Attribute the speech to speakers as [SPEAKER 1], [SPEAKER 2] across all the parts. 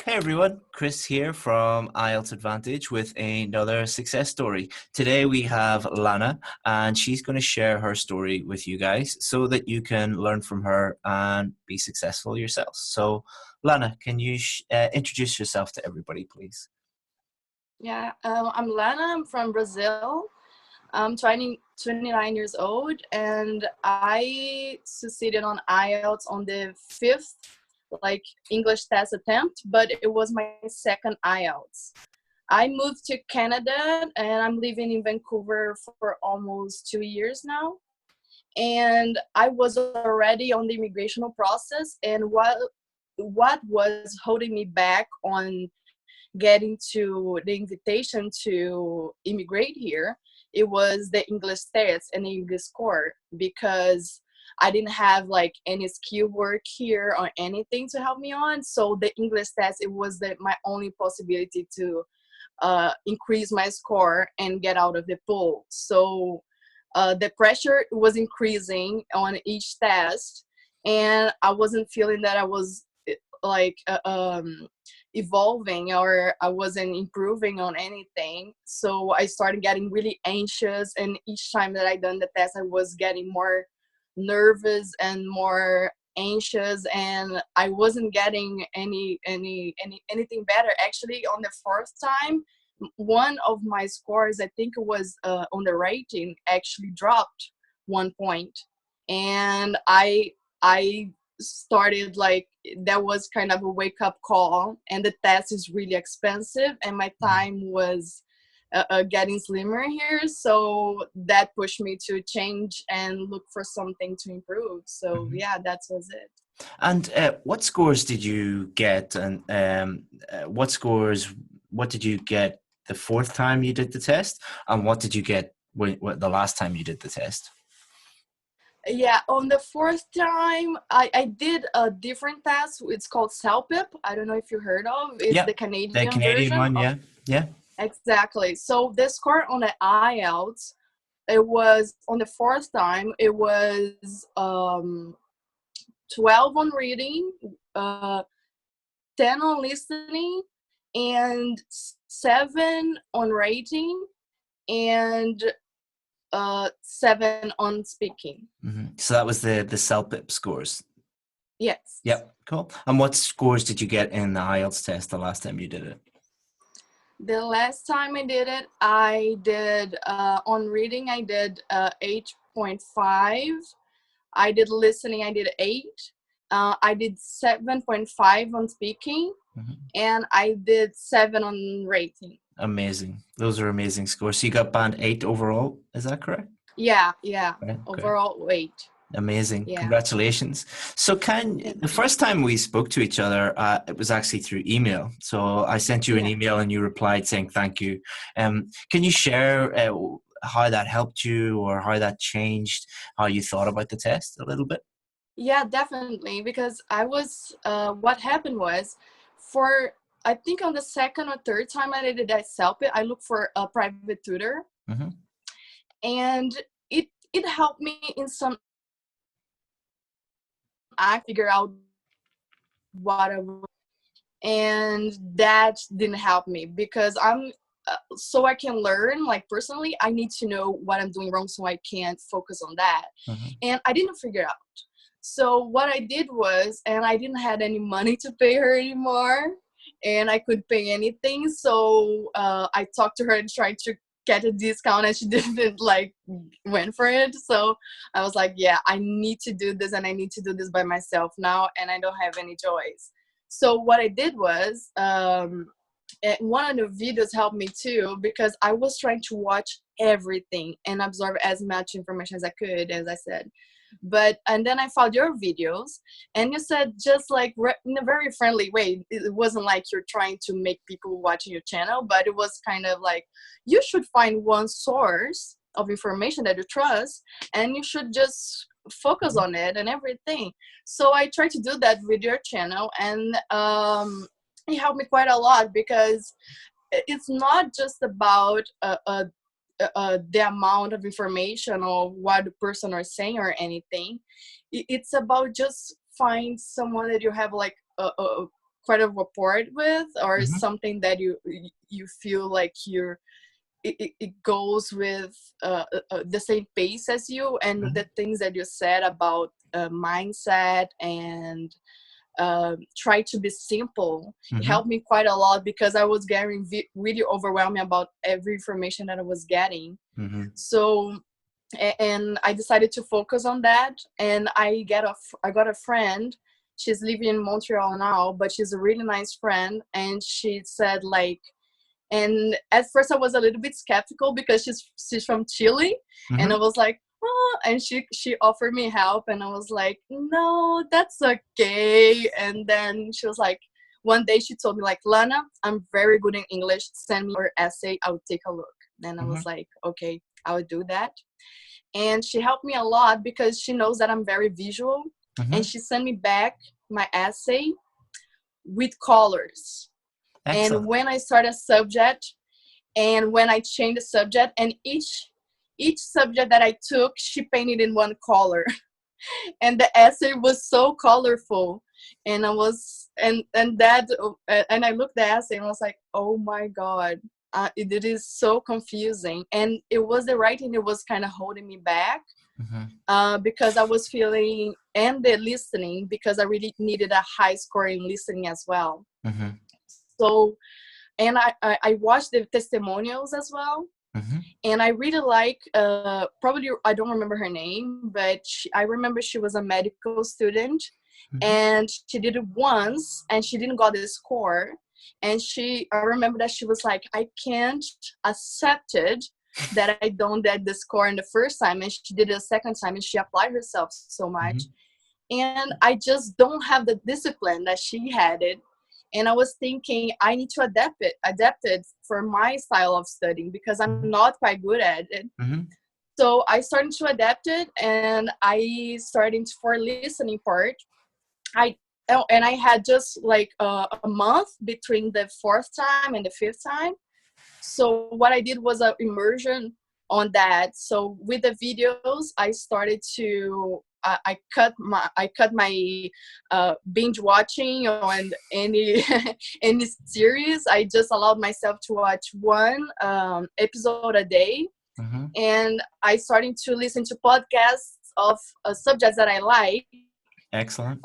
[SPEAKER 1] Hey everyone, Chris here from IELTS Advantage with another success story. Today we have Lana and she's going to share her story with you guys so that you can learn from her and be successful yourselves. So Lana, can you introduce yourself to everybody, please?
[SPEAKER 2] Yeah, I'm Lana. I'm from Brazil. I'm 29 years old, and I succeeded on IELTS on the fifth, English test attempt, but it was my second IELTS. I moved to Canada, and I'm living in Vancouver for almost 2 years now. And I was already on the immigrational process, and what was holding me back on getting to the invitation to immigrate here, it was the English test and the English score, because I didn't have any skill work here or anything to help me on. So the English test, it was my only possibility to increase my score and get out of the pool. So the pressure was increasing on each test, and I wasn't feeling that I was like evolving, or I wasn't improving on anything. So I started getting really anxious, and each time that I done the test, I was getting more nervous and more anxious, and I wasn't getting anything better. Actually, on the first time, one of my scores, I think it was on the writing, actually dropped 1 point, and I started that was kind of a wake-up call. And the test is really expensive, and my time was getting slimmer here, so that pushed me to change and look for something to improve. So yeah, that was it.
[SPEAKER 1] And what scores did you get? And what did you get the fourth time you did the test? And what did you get the last time you did the test?
[SPEAKER 2] Yeah, on the fourth time, I did a different test. It's called CELPIP. I don't know if you heard of. It's
[SPEAKER 1] Yeah,
[SPEAKER 2] the
[SPEAKER 1] the
[SPEAKER 2] Canadian
[SPEAKER 1] Canadian
[SPEAKER 2] version
[SPEAKER 1] one.
[SPEAKER 2] of.
[SPEAKER 1] Yeah, yeah.
[SPEAKER 2] Exactly. So the score on the IELTS, it was on the fourth time, it was 12 on reading, 10 on listening, and 7 on writing, and 7 on speaking.
[SPEAKER 1] So that was the CELPIP scores.
[SPEAKER 2] Yes.
[SPEAKER 1] Yep, cool. And what scores did you get in the IELTS test the last time you did it?
[SPEAKER 2] The last time I did it, I did on reading, I did 8.5. I did listening, I did 8. I did 7.5 on speaking, and I did 7 on writing.
[SPEAKER 1] Amazing. Those are amazing scores. So you got band 8 overall, is that correct?
[SPEAKER 2] Yeah.
[SPEAKER 1] Okay.
[SPEAKER 2] Overall 8.
[SPEAKER 1] Amazing.
[SPEAKER 2] Yeah.
[SPEAKER 1] Congratulations. So the first time we spoke to each other, it was actually through email. So I sent you an email and you replied saying thank you. Can you share how that helped you, or how that changed how you thought about the test a little bit?
[SPEAKER 2] Yeah, definitely. Because what happened was, I think on the second or third time I did that selfie, I looked for a private tutor, and it helped me in some. I figure out what I was, and that didn't help me, because so I can learn, personally, I need to know what I'm doing wrong so I can focus on that. And I didn't figure out. So what I did was, and I didn't have any money to pay her anymore, and I couldn't pay anything. So I talked to her and tried to get a discount, and she didn't went for it. So I was like, yeah, I need to do this, and I need to do this by myself now, and I don't have any choice. So what I did was, one of the videos helped me too, because I was trying to watch everything and absorb as much information as I could, as I said. And then I found your videos, and you said, just in a very friendly way. It wasn't like you're trying to make people watching your channel, but it was kind of like, you should find one source of information that you trust, and you should just focus on it and everything. So I tried to do that with your channel, and it helped me quite a lot, because it's not just about the amount of information or what the person are saying or anything. It's about just find someone that you have a quite a rapport with, or
[SPEAKER 1] Mm-hmm.
[SPEAKER 2] something that you feel like it goes with the same pace as you, and
[SPEAKER 1] Mm-hmm.
[SPEAKER 2] the things that you said about mindset and try to be simple. It
[SPEAKER 1] Mm-hmm.
[SPEAKER 2] helped me quite a lot because I was getting really overwhelmed about every information that I was getting.
[SPEAKER 1] Mm-hmm.
[SPEAKER 2] So and I decided to focus on that. And I got a friend. She's living in Montreal now, but she's a really nice friend. And she said like, and at first I was a little bit skeptical because she's from Chile, and I
[SPEAKER 1] Mm-hmm.
[SPEAKER 2] was like, oh, and she offered me help, and I was like, no, that's okay. And then she was like, one day she told me like, Lana, I'm very good in English. Send me your essay. I'll take a look. And I
[SPEAKER 1] Mm-hmm.
[SPEAKER 2] was like, okay, I will do that. And she helped me a lot because she knows that I'm very visual,
[SPEAKER 1] Mm-hmm.
[SPEAKER 2] and she sent me back my essay with colors. And
[SPEAKER 1] Excellent.
[SPEAKER 2] when I start a subject, and when I changed the subject, and each subject that I took, she painted in one color. And the essay was so colorful. And I was and that and I looked at the essay and I was like, oh my god, it is so confusing. And it was the writing that was kind of holding me back,
[SPEAKER 1] Mm-hmm.
[SPEAKER 2] because I was feeling, and the listening, because I really needed a high score in listening as well.
[SPEAKER 1] Mm-hmm.
[SPEAKER 2] So, and I watched the testimonials as well.
[SPEAKER 1] Mm-hmm.
[SPEAKER 2] And I really like, probably I don't remember her name, but I remember she was a medical student,
[SPEAKER 1] Mm-hmm.
[SPEAKER 2] and she did it once and she didn't got the score. And I remember that she was like, I can't accept it that I don't get the score in the first time, and she did it a second time, and she applied herself so much.
[SPEAKER 1] Mm-hmm.
[SPEAKER 2] And I just don't have the discipline that she had it. And I was thinking I need to adapt it for my style of studying because I'm not quite good at it.
[SPEAKER 1] Mm-hmm.
[SPEAKER 2] So I started to adapt it, and I started for listening part. I and I had just like a month between the fourth time and the fifth time. So what I did was a immersion on that. So with the videos, I started to I cut my binge watching on any any series. I just allowed myself to watch one episode a day,
[SPEAKER 1] Mm-hmm.
[SPEAKER 2] and I started to listen to podcasts of subjects that I like,
[SPEAKER 1] Excellent.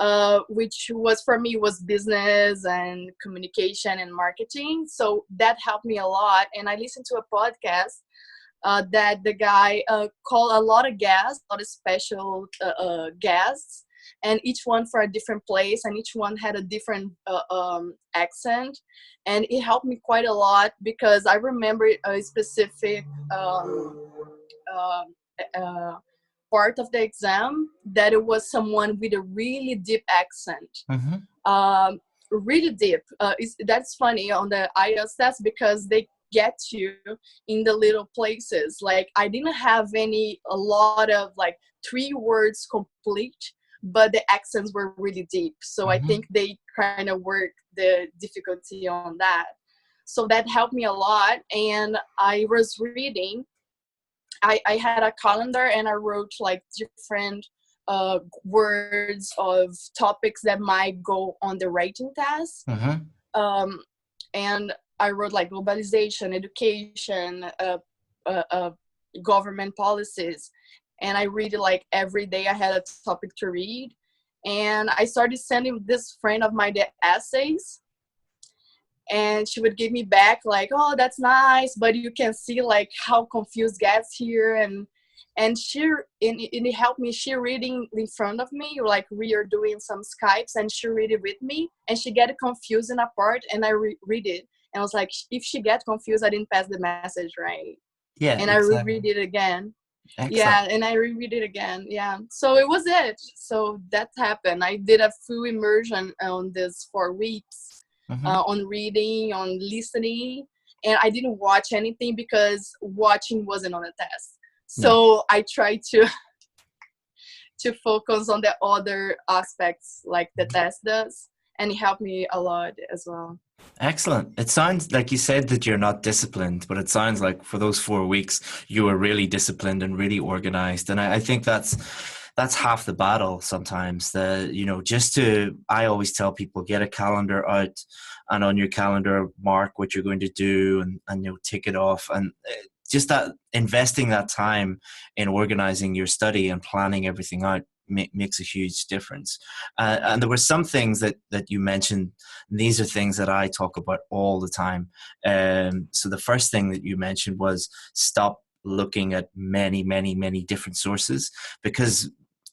[SPEAKER 2] which was for me was business and communication and marketing. So that helped me a lot. And I listened to a podcast that the guy called a lot of guests, a lot of special guests, and each one for a different place, and each one had a different accent. And it helped me quite a lot because I remember a specific uh, uh, part of the exam that it was someone with a really deep accent.
[SPEAKER 1] Mm-hmm.
[SPEAKER 2] Um, really deep. That's funny on the IELTS test because they get you in the little places. Like I didn't have a lot of like 3 words complete, but the accents were really deep. So I
[SPEAKER 1] Mm-hmm.
[SPEAKER 2] think they kind of worked the difficulty on that. So that helped me a lot. And I was reading. I had a calendar and I wrote like different words of topics that might go on the writing test.
[SPEAKER 1] Mm-hmm.
[SPEAKER 2] Um, and I wrote like globalization, education, government policies. And I read it like every day. I had a topic to read. And I started sending this friend of mine the essays, and she would give me back like, oh, that's nice, but you can see like how confused gets here. And it helped me. She reading in front of me, like we are doing some Skypes, and she read it with me, and she get confused in a part, and I read it, and I was like, if she get confused, I didn't pass the message right.
[SPEAKER 1] Yeah,
[SPEAKER 2] And I
[SPEAKER 1] exactly.
[SPEAKER 2] reread it again.
[SPEAKER 1] Excellent.
[SPEAKER 2] Yeah, and I reread it again. Yeah, so it was it. So that happened. I did a full immersion on this 4 weeks,
[SPEAKER 1] Mm-hmm.
[SPEAKER 2] on reading, on listening, and I didn't watch anything because watching wasn't on the test.
[SPEAKER 1] No.
[SPEAKER 2] So I tried to to focus on the other aspects like the test does, and it helped me a lot as well.
[SPEAKER 1] Excellent. It sounds like you said that you're not disciplined, but it sounds like for those 4 weeks you were really disciplined and really organized. And I think that's that's half the battle sometimes. Just to, I always tell people, get a calendar out, and on your calendar mark what you're going to do, and tick it off. And just that, investing that time in organizing your study and planning everything out makes a huge difference. And there were some things that you mentioned, and these are things that I talk about all the time. So the first thing that you mentioned was stop looking at many, many, many different sources, because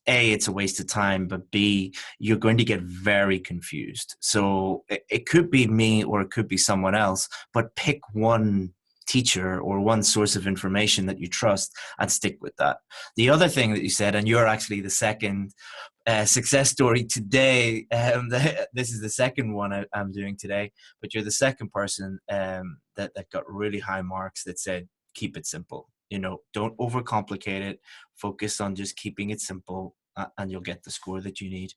[SPEAKER 1] A, it's a waste of time, but B, you're going to get very confused. So it could be me or it could be someone else, but pick one teacher or one source of information that you trust and stick with that. The other thing that you said, and you're actually the second success story today. This is the second one I'm doing today, but you're the second person that got really high marks that said, keep it simple. Don't overcomplicate it. Focus on just keeping it simple, and you'll get the score that you need.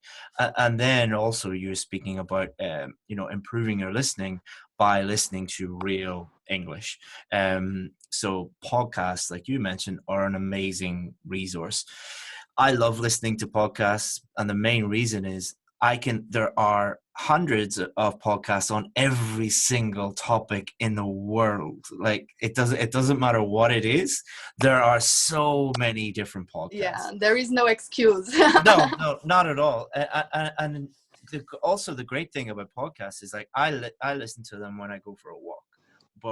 [SPEAKER 1] And then also you're speaking about, improving your listening by listening to real English. So podcasts, like you mentioned, are an amazing resource. I love listening to podcasts, and the main reason is there are hundreds of podcasts on every single topic in the world. Like, it doesn't matter what it is. There are so many different podcasts.
[SPEAKER 2] Yeah, there is no excuse.
[SPEAKER 1] No, no, not at all. And also the great thing about podcasts is, like, I listen to them when I go for a walk,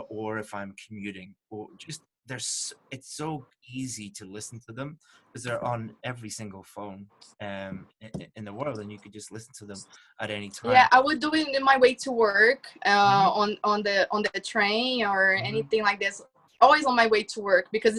[SPEAKER 1] or if I'm commuting, or just it's so easy to listen to them because they're on every single phone in the world, and you could just listen to them at any time.
[SPEAKER 2] Yeah, I would do it in my way to work,
[SPEAKER 1] Hmm.
[SPEAKER 2] on the train or
[SPEAKER 1] Hmm.
[SPEAKER 2] anything like this. Always on my way to work, because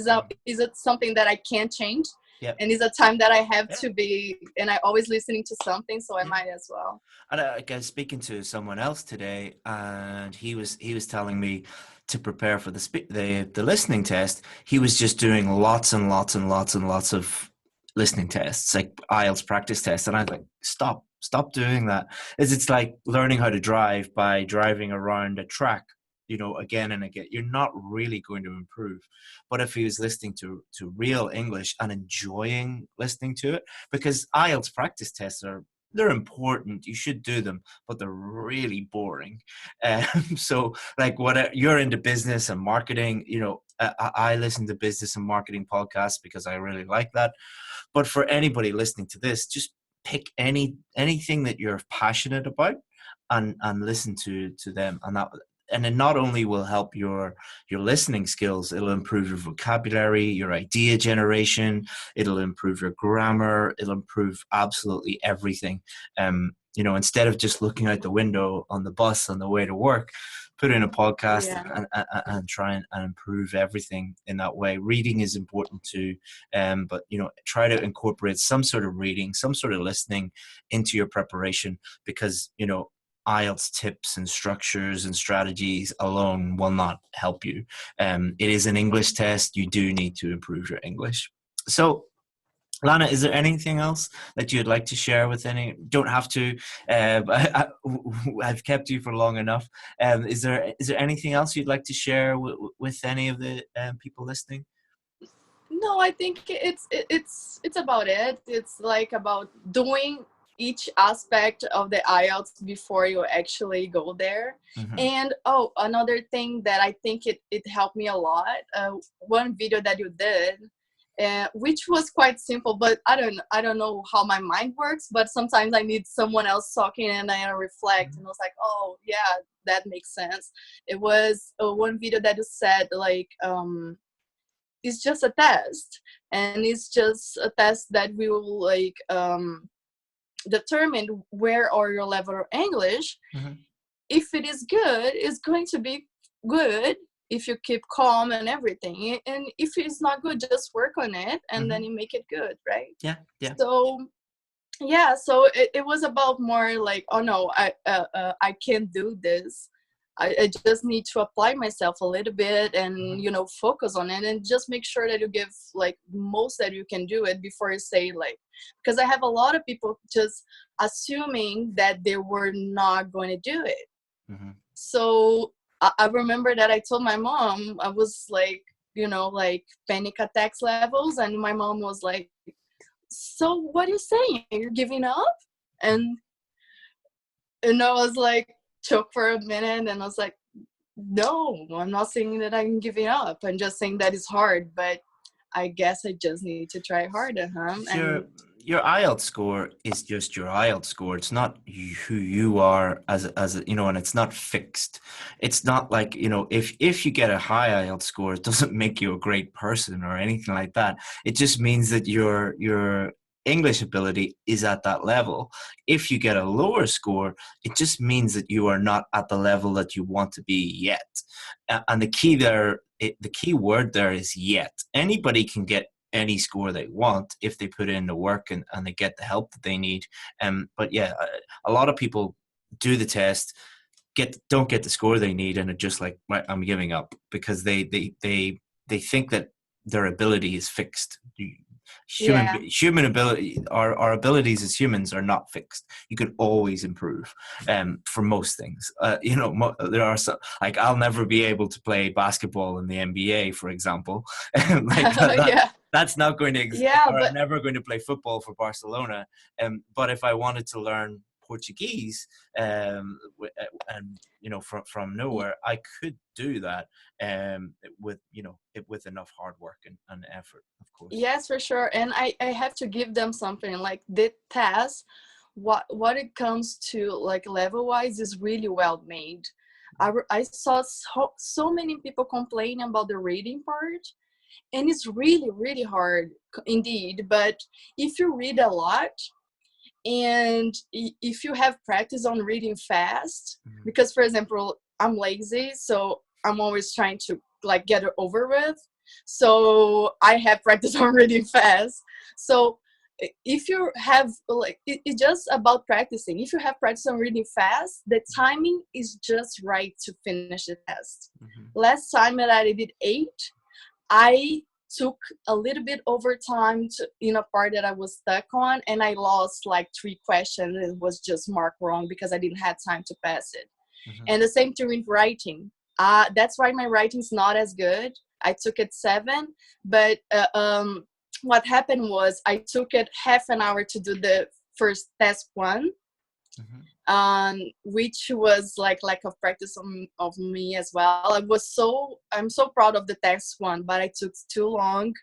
[SPEAKER 2] it's something that I can't change,
[SPEAKER 1] Yeah,
[SPEAKER 2] and it's a time that I have
[SPEAKER 1] yeah,
[SPEAKER 2] to be, and I always listening to something, so I
[SPEAKER 1] yeah.
[SPEAKER 2] might as well.
[SPEAKER 1] And I was speaking to someone else today, and he was telling me to prepare for the listening test. He was just doing lots and lots and lots and lots of listening tests, like IELTS practice tests. And I was like, stop doing that. It's like learning how to drive by driving around a track, again and again. You're not really going to improve. But if he was listening to real English and enjoying listening to it, because IELTS practice tests they're important. You should do them, but they're really boring. So, like, what you're into business and marketing, I listen to business and marketing podcasts because I really like that. But for anybody listening to this, just pick anything that you're passionate about, and listen to them, and it not only will help your listening skills, it'll improve your vocabulary, your idea generation, it'll improve your grammar, it'll improve absolutely everything. Instead of just looking out the window on the bus on the way to work, put in a podcast
[SPEAKER 2] Yeah.
[SPEAKER 1] and try and improve everything in that way. Reading is important too, but try to incorporate some sort of reading, some sort of listening into your preparation, because IELTS tips and structures and strategies alone will not help you. It is an English test. You do need to improve your English. So, Lana, is there anything else that you'd like to share with any? Don't have to. I've kept you for long enough. Is there anything else you'd like to share with any of the people listening?
[SPEAKER 2] No, I think it's about it. It's like about doing each aspect of the IELTS before you actually go there.
[SPEAKER 1] Hmm.
[SPEAKER 2] And another thing that I think it helped me a lot. One video that you did, which was quite simple, but I don't know how my mind works. But sometimes I need someone else talking, and I reflect, and I was like, oh yeah, that makes sense. It was one video that you said, like, it's just a test, and it's just a test that will, like, determine where are your level of English.
[SPEAKER 1] Hmm.
[SPEAKER 2] If it is good, it's going to be good if you keep calm and everything, and if it's not good, just work on it, and then
[SPEAKER 1] Hmm.
[SPEAKER 2] you make it good, right?
[SPEAKER 1] Yeah, yeah.
[SPEAKER 2] So yeah, so it was about more like, oh no, I can't do this. I just need to apply myself a little bit, and
[SPEAKER 1] Hmm.
[SPEAKER 2] focus on it, and just make sure that you give, like, most that you can do it before you say, like, because I have a lot of people just assuming that they were not going to do it.
[SPEAKER 1] Hmm.
[SPEAKER 2] So I remember that I told my mom, I was like, like, panic attacks levels, and my mom was like, so what are you saying? You're giving up? And I was like, choked for a minute, and I was like, no, I'm not saying that I'm giving up. I'm just saying that it's hard, but I guess I just need to try harder, huh?
[SPEAKER 1] Your
[SPEAKER 2] And
[SPEAKER 1] your IELTS score is just your IELTS score. It's not who you are you know, and it's not fixed. It's not like, you know, if you get a high IELTS score, it doesn't make you a great person or anything like that. It just means that your English ability is at that level. If you get a lower score, it just means that you are not at the level that you want to be yet. And the key there, the key word there is yet. Anybody can get any score they want if they put in the work and they get the help that they need. But yeah, a lot of people do the test, don't get the score they need, and are just like, right, I'm giving up, because they think that their ability is fixed.
[SPEAKER 2] yeah.
[SPEAKER 1] Human ability, our abilities as humans are not fixed. You can always improve, for most things. You know, there are some, like, I'll never be able to play basketball in the NBA, for example. Like
[SPEAKER 2] Yeah.
[SPEAKER 1] that's not going to
[SPEAKER 2] Yeah,
[SPEAKER 1] or I'm
[SPEAKER 2] but
[SPEAKER 1] never going to play football for Barcelona. But if I wanted to learn Portuguese, and you know, from nowhere, I could do that, with, you know, with enough hard work and effort, of course.
[SPEAKER 2] yes, for sure. And I have to give them something like the test. What it comes to like level wise is really well made. I saw so many people complaining about the reading part, and it's really really hard indeed. But if you read a lot, and if you have practice on reading fast,
[SPEAKER 1] Mhm.
[SPEAKER 2] because for example I'm lazy, so I'm always trying to like get it over with, so I have practice on reading fast. So if you have like it's just about practicing. If you have practice on reading fast, the timing is just right to finish the test.
[SPEAKER 1] Mhm.
[SPEAKER 2] Last time that I did 8, I took a little bit over time in a part that I was stuck on, and I lost like 3 questions. It was just marked wrong because I didn't have time to pass it.
[SPEAKER 1] Mhm.
[SPEAKER 2] And the same thing with writing. That's why my writing's not as good. I took it 7, but what happened was I took it half an hour to do the first test 1,
[SPEAKER 1] Mhm.
[SPEAKER 2] which was like lack of practice of me as well. I'm so proud of the test 1, but it took too long.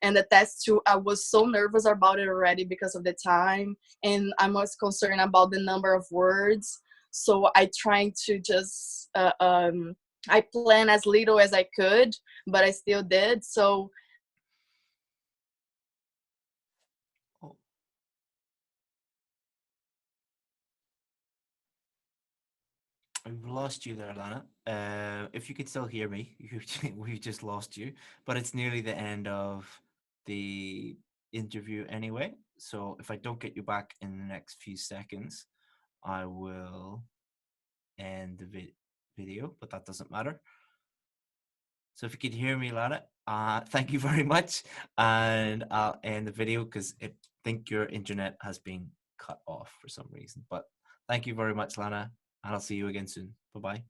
[SPEAKER 2] And the test 2, I was so nervous about it already because of the time, and I was concerned about the number of words. So I tried to just I plan as little as I could, but I still did. So
[SPEAKER 1] Oh, I've lost you there, Lana. If you could still hear me, we've just lost you. But it's nearly the end of the interview anyway. So if I don't get you back in the next few seconds, I will end the video, but that doesn't matter. So if you could hear me, Lana, thank you very much. And I'll end the video because I think your internet has been cut off for some reason. But thank you very much, Lana, and I'll see you again soon. Bye-bye.